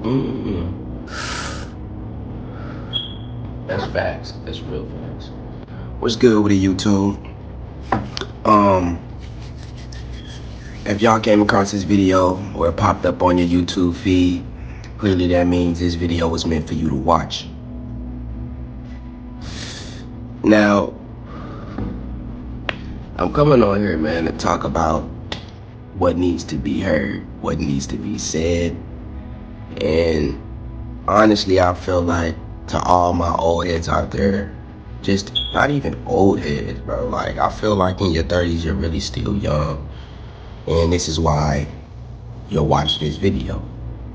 Mm-hmm. That's facts. That's real facts. What's good with the YouTube? If y'all came across this video or it popped up on your YouTube feed, clearly that means this video was meant for you to watch. Now, I'm coming on here, man, to talk about what needs to be heard, what needs to be said. And honestly, I feel like to all my old heads out there, just not even old heads, bro. Like, I feel like in your 30s, you're really still young. And this is why you're watching this video.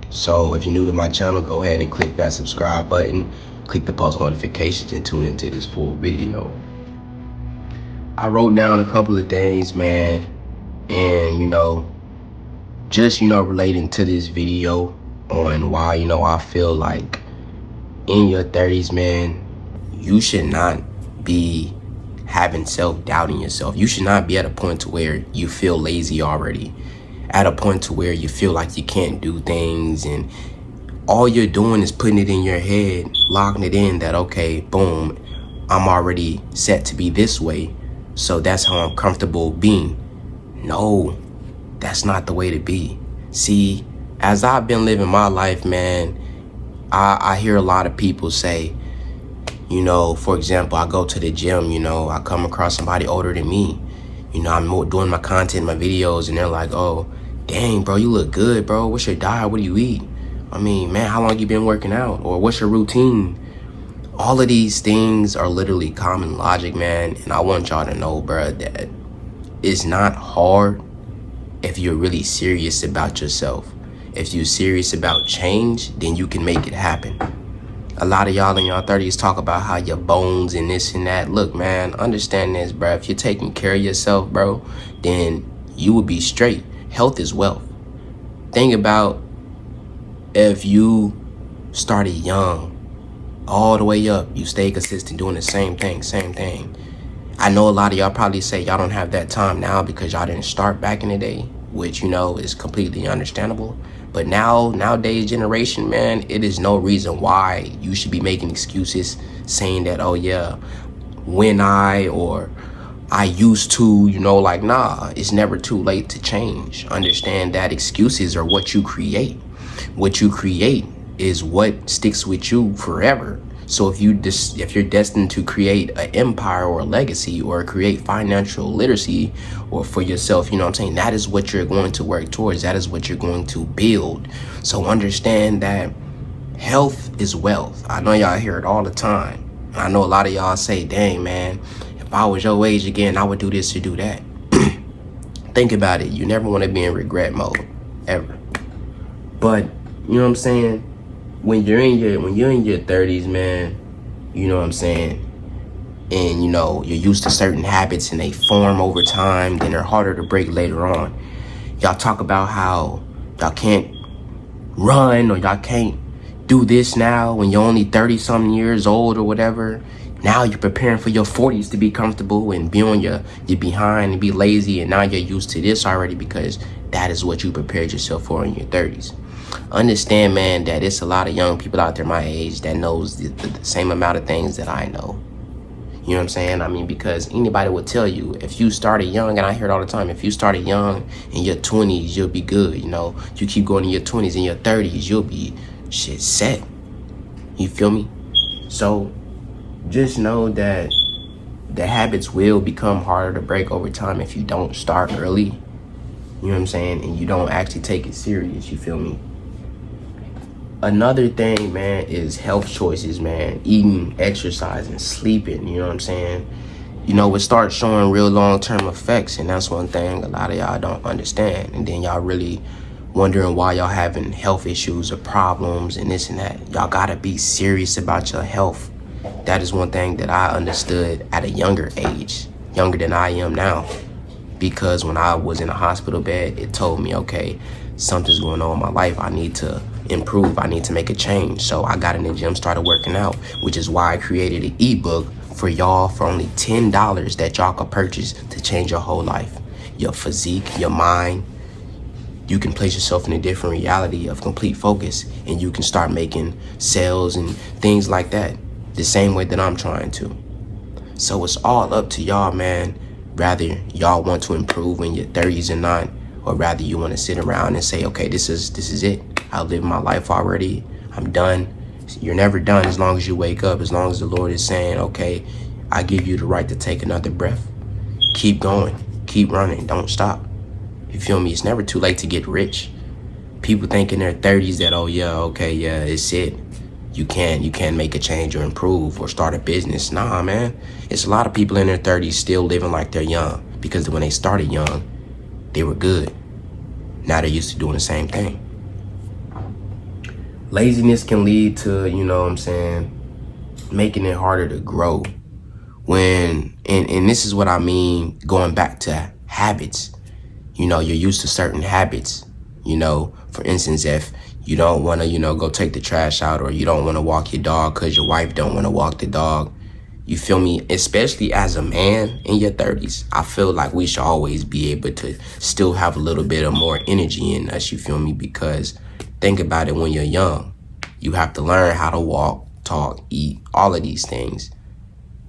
So if you're new to my channel, go ahead and click that subscribe button, click the post notifications, and tune into this full video. I wrote down a couple of things, man, and just relating to this video on why I feel like in your 30s, man, you should not be having self-doubt in yourself. You should not be at a point to where you feel lazy already, at a point to where you feel like you can't do things, and all you're doing is putting it in your head, locking it in that, okay, boom, I'm already set to be this way, so that's how I'm comfortable being. No, that's not the way to be. See, as I've been living my life, man, I hear a lot of people say, for example, I go to the gym, I come across somebody older than me. I'm doing my content, my videos, and they're like, oh, dang, bro, you look good, bro. What's your diet? What do you eat? I mean, man, how long you been working out? Or what's your routine? All of these things are literally common logic, man. And I want y'all to know, bro, that it's not hard if you're really serious about yourself. If you're serious about change, then you can make it happen. A lot of y'all in your 30s talk about how your bones and this and that. Look, man, understand this, bro. If you're taking care of yourself, bro, then you will be straight. Health is wealth. Think about if you started young, all the way up, you stay consistent doing the same thing. I know a lot of y'all probably say y'all don't have that time now because y'all didn't start back in the day, which, is completely understandable. But nowadays generation, man, it is no reason why you should be making excuses saying that, oh yeah, when I used to, nah, it's never too late to change. Understand that excuses are what you create. What you create is what sticks with you forever. So if you're destined to create an empire or a legacy or create financial literacy or for yourself, that is what you're going to work towards. That is what you're going to build. So understand that health is wealth. I know y'all hear it all the time. I know a lot of y'all say, dang, man, if I was your age again, I would do this or do that. Think about it. You never want to be in regret mode, ever. But, you know what I'm saying? When you're in your 30s, man, and you're used to certain habits and they form over time, then they're harder to break later on. Y'all talk about how y'all can't run or y'all can't do this now when you're only 30 something years old or whatever. Now you're preparing for your 40s to be comfortable and be on your behind and be lazy, and now you're used to this already because that is what you prepared yourself for in your 30s. Understand, man, that it's a lot of young people out there my age that knows the same amount of things that I know. You know what I'm saying? I mean, because anybody would tell you, if you started young, and I hear it all the time, if you started young in your 20s, you'll be good. You keep going in your 20s, in your 30s, you'll be set. You feel me? So just know that the habits will become harder to break over time if you don't start early. You know what I'm saying? And you don't actually take it serious. You feel me? Another thing, man, is health choices, man. Eating, exercising, sleeping, you know what I'm saying? It starts showing real long-term effects, and that's one thing a lot of y'all don't understand. And then y'all really wondering why y'all having health issues or problems and this and that. Y'all gotta be serious about your health. That is one thing that I understood at a younger age, younger than I am now. Because when I was in a hospital bed, it told me, okay, something's going on in my life. I need to improve. I need to make a change. So I got in the gym, started working out, which is why I created an ebook for y'all for only $10 that y'all could purchase to change your whole life. Your physique, your mind, you can place yourself in a different reality of complete focus, and you can start making sales and things like that the same way that I'm trying to. So it's all up to y'all, man. Rather y'all want to improve in your 30s or not, or rather you want to sit around and say, okay, this is it. I live my life already. I'm done. You're never done as long as you wake up, as long as the Lord is saying, okay, I give you the right to take another breath. Keep going, keep running, don't stop. You feel me? It's never too late to get rich. People think in their 30s that, oh yeah, okay, yeah, it's it. You can't make a change or improve or start a business. Nah, man. It's a lot of people in their 30s still living like they're young, because when they started young, they were good. Now they're used to doing the same thing. Laziness can lead to, you know what I'm saying, making it harder to grow. And this is what I mean, going back to habits. You know, you're used to certain habits. You know, for instance, if you don't want to, go take the trash out, or you don't want to walk your dog because your wife don't want to walk the dog. You feel me? Especially as a man in your 30s, I feel like we should always be able to still have a little bit of more energy in us, you feel me? Because think about it, when you're young, you have to learn how to walk, talk, eat, all of these things.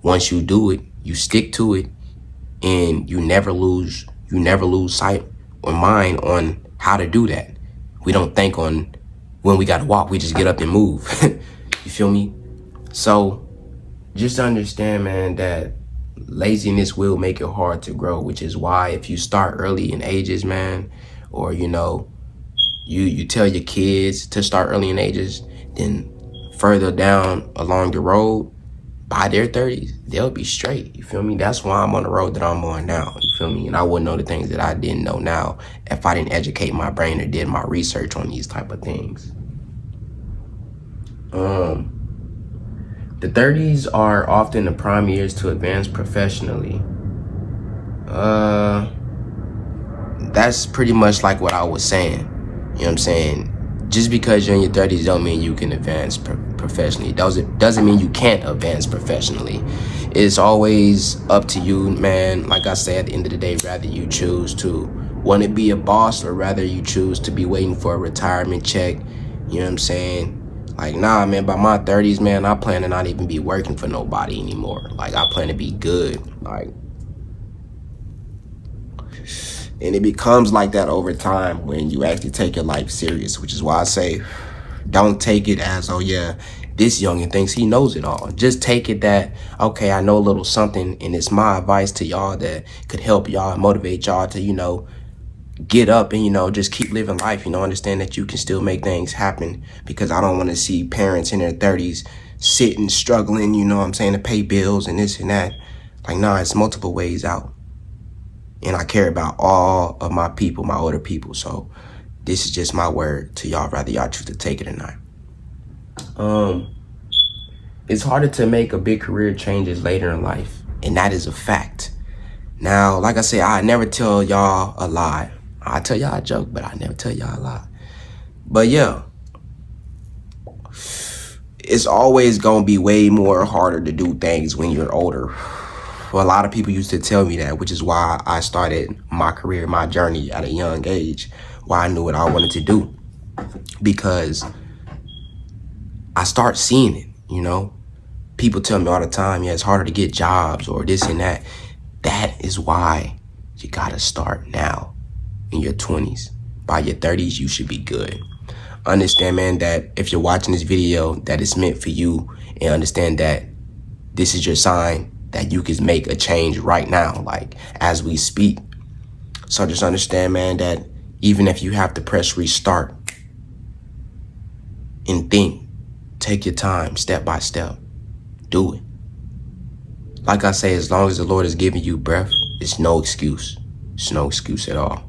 Once you do it, you stick to it, and you never lose sight or mind on how to do that. We don't think on when we got to walk, we just get up and move. You feel me? So just understand, man, that laziness will make it hard to grow, which is why if you start early in ages, man, or, you tell your kids to start early in ages, then further down along the road, by their 30s, they'll be straight. You feel me? That's why I'm on the road that I'm on now. You feel me? And I wouldn't know the things that I didn't know now if I didn't educate my brain or did my research on these type of things. The 30s are often the prime years to advance professionally. That's pretty much like what I was saying. You know what I'm saying? Just because you're in your 30s don't mean you can advance professionally. Doesn't mean you can't advance professionally. It's always up to you, man. Like I said, at the end of the day, rather you choose to want to be a boss, or rather you choose to be waiting for a retirement check. You know what I'm saying? Like, nah, man, by my 30s, man, I plan to not even be working for nobody anymore. Like, I plan to be good. Like, and it becomes like that over time when you actually take your life serious, which is why I say, don't take it as, oh yeah, this youngin thinks he knows it all. Just take it that, okay, I know a little something, and it's my advice to y'all that could help y'all, motivate y'all to, get up and, just keep living life. Understand that you can still make things happen, because I don't want to see parents in their 30s sitting, struggling, to pay bills and this and that. Like, nah, it's multiple ways out. And I care about all of my people, my older people. So this is just my word to y'all, whether y'all choose to take it or not. It's harder to make a big career changes later in life, and that is a fact. Now, like I said, I never tell y'all a lie. I tell y'all a joke, but I never tell y'all a lie. But yeah, it's always gonna be way more harder to do things when you're older. Well, a lot of people used to tell me that, which is why I started my career, my journey at a young age, why I knew what I wanted to do. Because I start seeing it, People tell me all the time, yeah, it's harder to get jobs or this and that. That is why you gotta start now in your 20s. By your 30s, you should be good. Understand, man, that if you're watching this video, that it's meant for you, and understand that this is your sign that you can make a change right now, like as we speak. So just understand, man, that even if you have to press restart and think, take your time, step by step, do it. Like I say, as long as the Lord is giving you breath, it's no excuse. It's no excuse at all.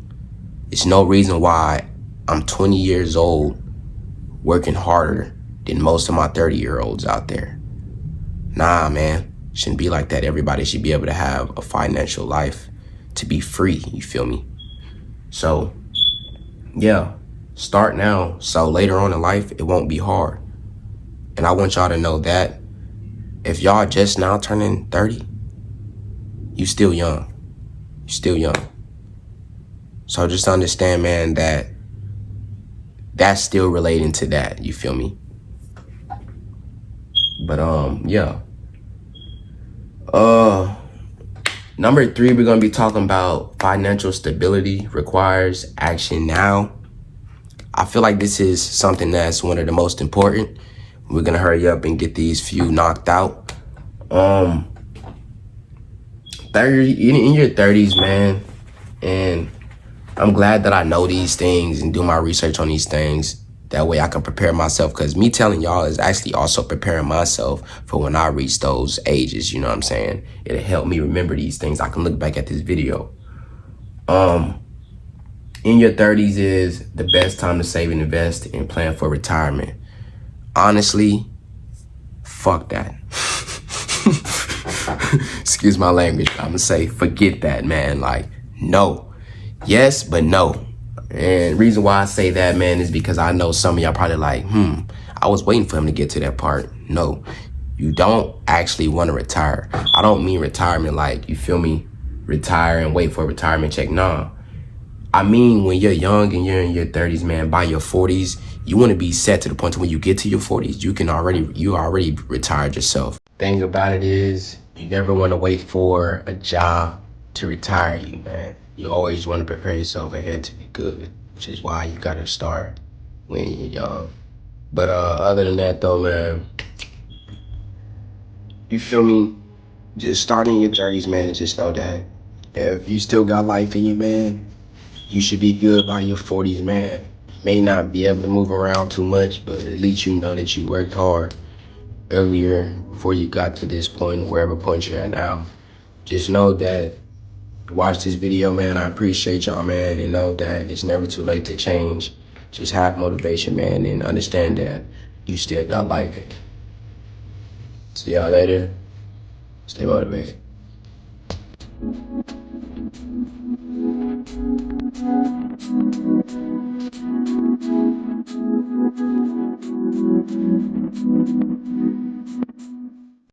It's no reason why I'm 20 years old working harder than most of my 30-year-olds out there. Nah, man. Shouldn't be like that. Everybody should be able to have a financial life, to be free, you feel me? So, yeah, start now. So later on in life, it won't be hard. And I want y'all to know that if y'all just now turning 30, you still young. You're still young. So just understand, man, that that's still relating to that, you feel me? But yeah. Number 3, we're gonna be talking about financial stability requires action now. I feel like this is something that's one of the most important. We're gonna hurry up and get these few knocked out. 30 in your 30s, man, and I'm glad that I know these things and do my research on these things. That way I can prepare myself, because me telling y'all is actually also preparing myself for when I reach those ages, you know what I'm saying? It'll help me remember these things. I can look back at this video. In your 30s is the best time to save and invest and plan for retirement. Honestly, fuck that. Excuse my language. I'm gonna say forget that, man. Like, no. Yes, but no. And reason why I say that, man, is because I know some of y'all probably like, I was waiting for him to get to that part. No, you don't actually want to retire. I don't mean retirement like, you feel me, retire and wait for a retirement check. Nah, I mean when you're young and you're in your 30s, man, by your 40s, you want to be set to the point to when you get to your 40s, you already retired yourself. Thing about it is, you never want to wait for a job to retire you, man. You always want to prepare yourself ahead to be good, which is why you gotta start when you're young. But other than that though, man, you feel me? Just starting your 30s, man, just know that if you still got life in you, man, you should be good by your 40s, man. May not be able to move around too much, but at least you know that you worked hard earlier before you got to this point, wherever point you're at now. Just know that, watch this video, man. I appreciate y'all, man, and know that it's never too late to change. Just have motivation, man, and understand that you still got life. See y'all later. Stay motivated.